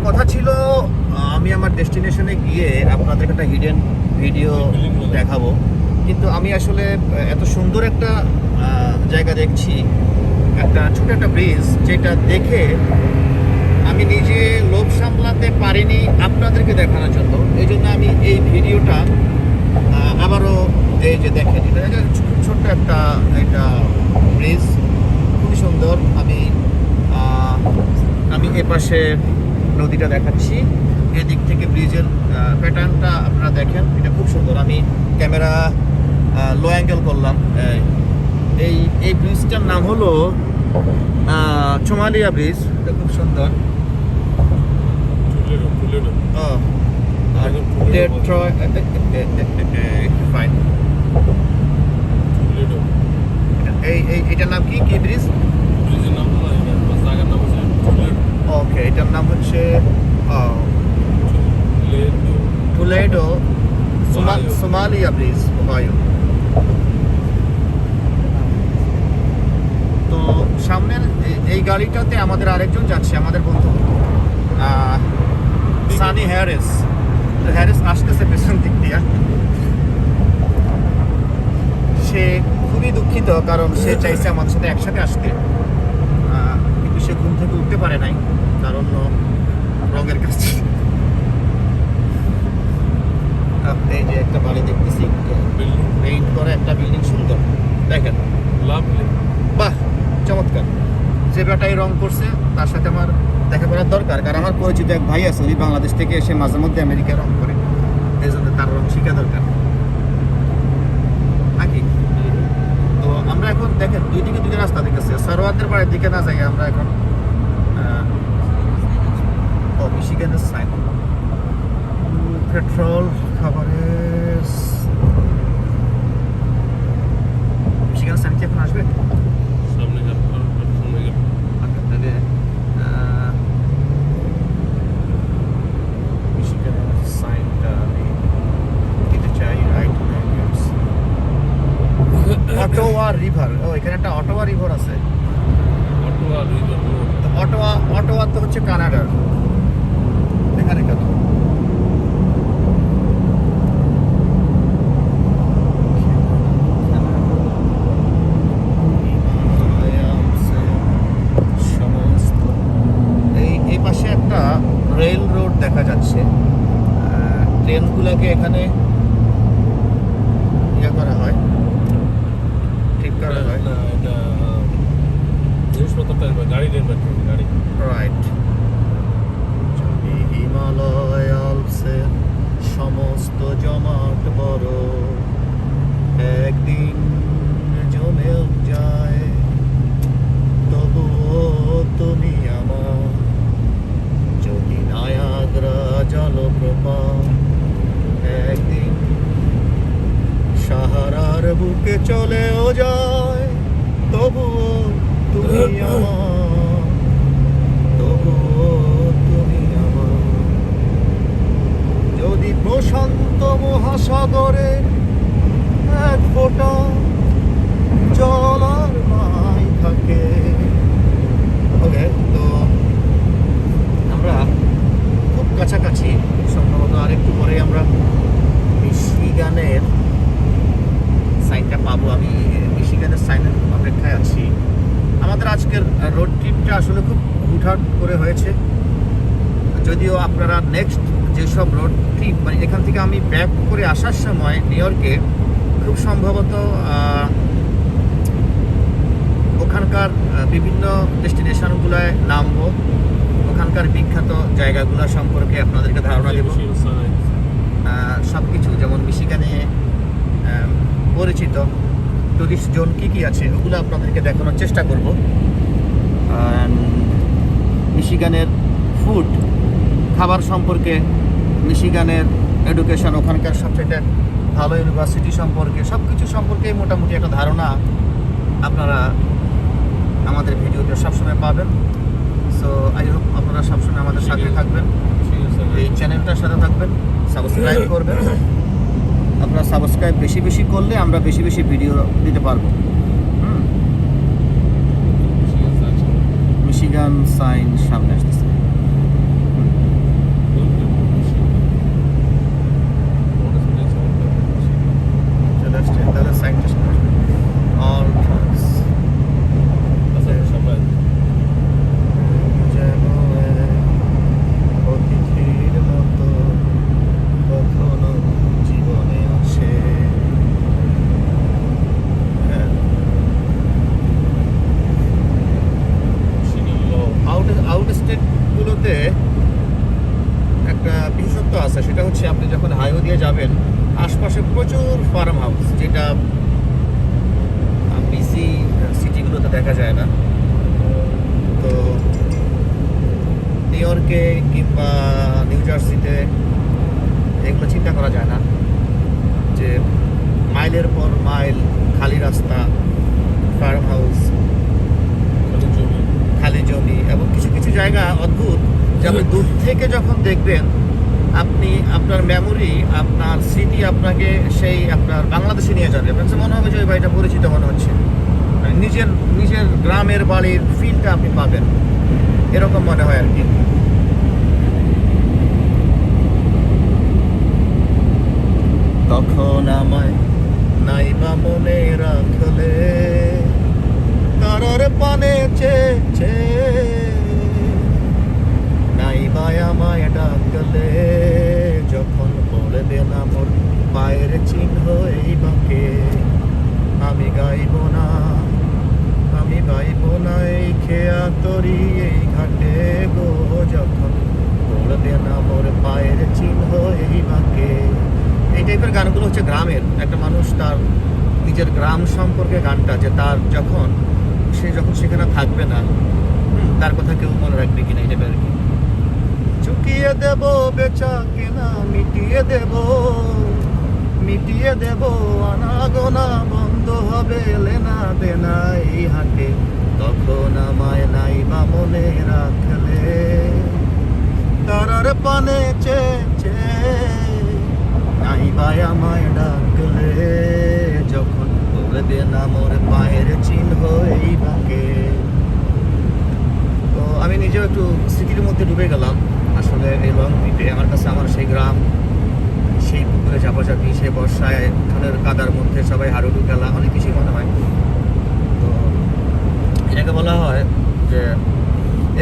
কথা ছিল আমি আমার ডেস্টিনেশনে গিয়ে আপনাদের একটা হিডেন ভিডিও দেখাবো, কিন্তু আমি আসলে এত সুন্দর একটা জায়গা দেখছি, একটা ছোট একটা ব্রিজ, যেটা দেখে আমি নিজে লোভ সামলাতে পারিনি আপনাদেরকে দেখানোর জন্য। এই জন্য আমি এই ভিডিওটা আবারও এই যে দেখেন, এটা ছোট্ট একটা এটা ব্রিজ, খুবই সুন্দর। আমি এপাশে নদীটা দেখাচ্ছি, এদিক থেকে ব্রিজের প্যাটার্নটা আপনারা দেখেন, এটা খুব সুন্দর। আমি ক্যামেরা লো অ্যাঙ্গেল করলাম। এই ব্রিজটার নাম হলো চোমালিয়া ব্রিজ, এটা খুব সুন্দর। এটার নাম কি কি ব্রিজ? ওকে, এটার নাম হচ্ছে টুলেডো সোমালিয়া ব্রিজ, ওহাইও। তো সামনের এই গাড়িটাতে আমাদের আরেকজন যাচ্ছে, আমাদের বন্ধু সানি হ্যারিস আসতেছে পেছন দিক দিয়ে। সে খুবই দুঃখিত, কারণ সে চাইছে আমাদের সাথে একসাথে আসতে, কিন্তু সে ঘুম থেকে উঠতে পারে নাই, কারণ রঙের কাছে। এই যে একটা বাড়ি দেখতেছি, পেইন্ট করা একটা বিল্ডিং, সুন্দর দেখেন, বাহ চমৎকার। যে বেটাই রং করছে তার সাথে আমার দেখা করার দরকার, কারণ আমার পরিচিত এক ভাই আছে, উনি বাংলাদেশ থেকে এসে মাঝে মধ্যে আমেরিকায় রং করে, এই জন্য তার রং শেখা দরকার নাকি। তো আমরা এখন দেখেন দুই দিকে দুইটা রাস্তা দেখেছি, সরোয়ারদের বাড়ির দিকে না যাই আমরা এখন মিশিগানের সাইড পেট্রোল খাবারের মিশিগান সাইড কি এখন আসবে সামনে তাহলে মিশিগানের সাইনটা আমি দিতে চাই। রাইট অটোয়া রিভার, ও এখানে একটা অটোয়া রিভার আছে। অটোয়া তো হচ্ছে কানাডার, এখানে কেন এই পাশে একটা রেল রোড দেখা যাচ্ছে, ট্রেনগুলোকে এখানে ইয়ে করা হয়, ঠিক করা হয়। রাইট, হিমালয় আলপসের সমস্ত জমাট বড় একদিন জমেও যায়, তবুও তুমি আমার। যদি নায়াগ্রা জলপ্রপাত একদিন সাহারার বুকে চলেও যায়, তবুও তুমি আমার, তবুও তুমি আমার। যদি প্রশান্ত মহাসাগরের এক ফোঁটা জল আর নাই থাকে। ওকে, তো আমরা খুব কাছাকাছি, সম্ভবত আরেকটু পরে আমরা মিশিগানের সাইনটা পাবো। আমি মিশিগানের সাইনের অপেক্ষায় আছি। আমাদের আজকের রোড ট্রিপটা আসলে খুব হুটহাট করে হয়েছে, যদিও আপনারা নেক্সট যেসব রোড ট্রিপ, মানে এখান থেকে আমি ব্যাক করে আসার সময় নিউ ইয়র্কে খুব সম্ভবত ওখানকার বিভিন্ন ডেস্টিনেশনগুলোয় নামবো, ওখানকার বিখ্যাত জায়গাগুলো সম্পর্কে আপনাদেরকে ধারণা দেব। সব কিছু যেমন মিশিগানে পরিচিত টুরিস্ট জোন কী কী আছে ওগুলো আপনাদেরকে দেখানোর চেষ্টা করব। মিশিগানের ফুড, খাবার সম্পর্কে, মিশিগানের এডুকেশন, ওখানকার সবচেয়ে ভালো ইউনিভার্সিটি সম্পর্কে, সব কিছু সম্পর্কে মোটামুটি একটা ধারণা আপনারা আমাদের ভিডিওতে সবসময় পাবেন। সো আই হোপ আপনারা সবসময় আমাদের সাথে থাকবেন, এই চ্যানেলটার সাথে থাকবেন, সাবস্ক্রাইব করবেন। আপনারা সাবস্ক্রাইব বেশি বেশি করলে আমরা বেশি বেশি ভিডিও দিতে পারবো। মিশিগান সাইন সামনে আসতেছে। স্টেটগুলোতে একটা বিশেষত্ব আছে, সেটা হচ্ছে আপনি যখন হাইওয়ে দিয়ে যাবেন আশপাশে প্রচুর ফার্ম হাউস, যেটা বিসি সিটিগুলোতে দেখা যায় না। তো নিউ ইয়র্কে কিংবা নিউ জার্সিতে এগুলো চিন্তা করা যায় না, যে মাইলের পর মাইল খালি রাস্তা, ফার্ম হাউস, খালি জমি, এবং কিছু কিছু জায়গা অদ্ভুত যে আপনি দূর থেকে যখন দেখবেন আপনি আপনার মেমোরি, আপনার স্মৃতি আপনাকে সেই আপনার বাংলাদেশে নিয়ে যাবে। আপনার মনে হবে যে ওই বাড়িটা পরিচিত মনে হচ্ছে, মানে নিজের নিজের গ্রামের বাড়ির ফিলটা আপনি পাবেন, এরকম মনে হয় আর কি। তখন আমায় নাইবা মনে রাখলে, তারার পানে চেয়ে নাইবা আমায় ডাকলে, যখন পড়বে না মোর পায়ের চিহ্ন এই বাঁকে, আমি গাইব না, আমি গাইব না এই খেয়া তরি এই ঘাটে গো, যখন পড়বে না মোর পায়ের চিহ্ন এই বাঁকে। এই টাইপের গানগুলো হচ্ছে গ্রামের, একটা মানুষ তার নিজের গ্রাম সম্পর্কে গানটা, যে তার যখন সেখানে থাকবে না তার কথা কেউ মনে রাখবে কিনা, এটা আর কি। চুকিয়ে দেব বেচা কেনা, মিটিয়ে দেব আনাগোনা, বন্ধ হবে লেনা দেনা এই হাটে, তখন আমায় নাইবা মনে রাখলে, তারার পানে চেয়ে নাইবা আমায় ডাকলে, যখন পড়বে না মোর পায়ের চিহ্ন এই বাঁকে। তো আমি নিজেও একটু স্মৃতির মধ্যে ডুবে গেলাম আসলে এই লং ট্রিপে। আমার কাছে আমার সেই গ্রাম, সেই পুকুরে ঝাপাঝাপি, সেই বর্ষায় ধানের কাদার মধ্যে সবাই হাডুডু খেলা, অনেক কিছুই মনে হয়। তো এটাকে বলা হয় যে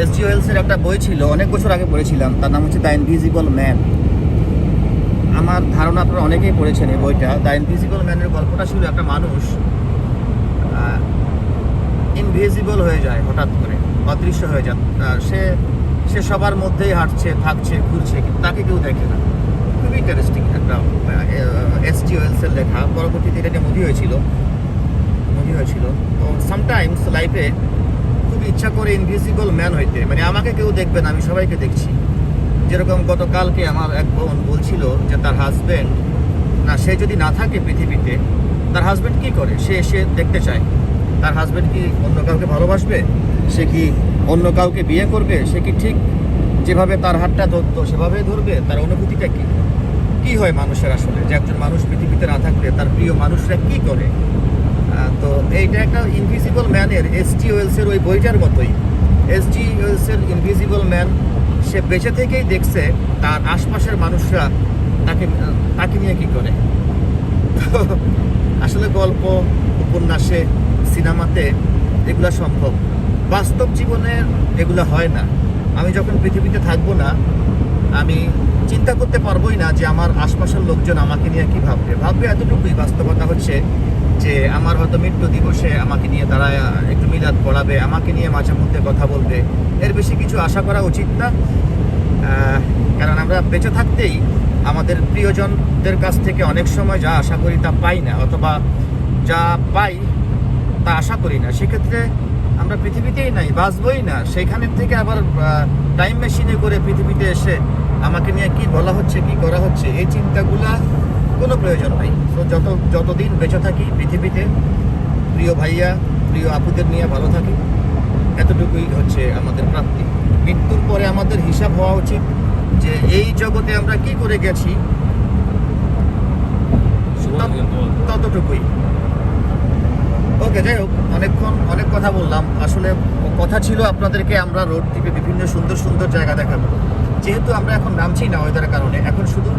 এস.জি. ওয়েলসের একটা বই ছিল, অনেক বছর আগে পড়েছিলাম, তার নাম হচ্ছে দ্য ইনভিজিবল ম্যান। আমার ধারণা আপনারা অনেকেই পড়েছেন এই বইটা। দ্য ইনভিজিবল ম্যানের গল্পটা ছিল একটা মানুষ ইনভিজিবল হয়ে যায়, হঠাৎ করে অদৃশ্য হয়ে যায়। সে সবার মধ্যেই হাঁটছে, থাকছে, ঘুরছে, কিন্তু তাকে কেউ দেখে না। খুবই ইন্টারেস্টিং একটা এস.জি. ওয়েলসের লেখা। পরবর্তীতে এটা নিয়ে মুভি হয়েছিল। তো সামটাইমস লাইফে খুব ইচ্ছা করে ইনভিজিবল ম্যান হইতে, মানে আমাকে কেউ দেখবে না, আমি সবাইকে দেখছি। যেরকম গতকালকে আমার এক বোন বলছিল যে তার হাজব্যান্ড, না সে যদি না থাকে পৃথিবীতে, তার হাজব্যান্ড কী করে, সে এসে দেখতে চায়। তার হাজব্যান্ড কি অন্য কাউকে ভালোবাসবে, সে কি অন্য কাউকে বিয়ে করবে, সে কি ঠিক যেভাবে তার হাতটা ধরতো সেভাবেই ধরবে, তার অনুভূতিটা কি হয় মানুষের আসলে, যে একজন মানুষ পৃথিবীতে না থাকলে তার প্রিয় মানুষরা কি করে। তো এইটা একটা ইনভিজিবল ম্যানের, এস.জি. ওয়েলসের ওই বইটার মতোই। এস.জি. ওয়েলসের ইনভিজিবল ম্যান, সে বেঁচে থেকেই দেখছে তার আশপাশের মানুষরা তাকে নিয়ে কি করে। আসলে গল্প, উপন্যাসে, সিনেমাতে এগুলো সম্ভব, বাস্তব জীবনে এগুলো হয় না। আমি যখন পৃথিবীতে থাকবো না, আমি চিন্তা করতে পারবোই না যে আমার আশপাশের লোকজন আমাকে নিয়ে কি ভাববে। এতটুকুই বাস্তবতা হচ্ছে যে আমার হয়তো মৃত্যু দিবসে আমাকে নিয়ে তারা একটু মিলাদ পড়াবে, আমাকে নিয়ে মাঝে মধ্যে কথা বলবে, এর বেশি কিছু আশা করা উচিত না। কারণ আমরা বেঁচে থাকতেই আমাদের প্রিয়জনদের কাছ থেকে অনেক সময় যা আশা করি তা পাই না, অথবা যা পাই তা আশা করি না। সেক্ষেত্রে আমরা পৃথিবীতেই নাই, বাঁচবই না। সেইখানের থেকে আবার টাইম মেশিনে করে পৃথিবীতে এসে আমাকে নিয়ে কি বলা হচ্ছে, কি করা হচ্ছে, এই চিন্তাগুলা কোনো প্রয়োজন নাই। তো যতদিন বেঁচে থাকি পৃথিবীতে, প্রিয় ভাইয়া, প্রিয় আপুদের নিয়ে ভালো থাকি, এতটুকুই হচ্ছে আমাদের প্রাপ্তি। মৃত্যুর পরে আমাদের হিসাব হওয়া উচিত যে এই জগতে আমরা কি করে গেছি, ততটুকুই। ওকে, যাই হোক, অনেক কথা বললাম। আসলে কথা ছিল আপনাদেরকে আমরা রোড ট্রিপে বিভিন্ন সুন্দর সুন্দর জায়গা দেখাবো। যেহেতু আমরা এখন নামছি না ওয়েদারের কারণে, এখন শুধু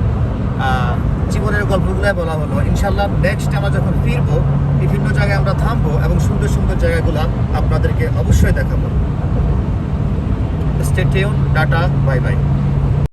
জীবনের গল্পগুলাই বলা হলো। ইনশাল্লাহ নেক্সট আমরা যখন ফিরবো, বিভিন্ন জায়গায় আমরা থামবো এবং সুন্দর সুন্দর জায়গাগুলো আপনাদেরকে অবশ্যই দেখাবো। Stay tune, tata, bye bye.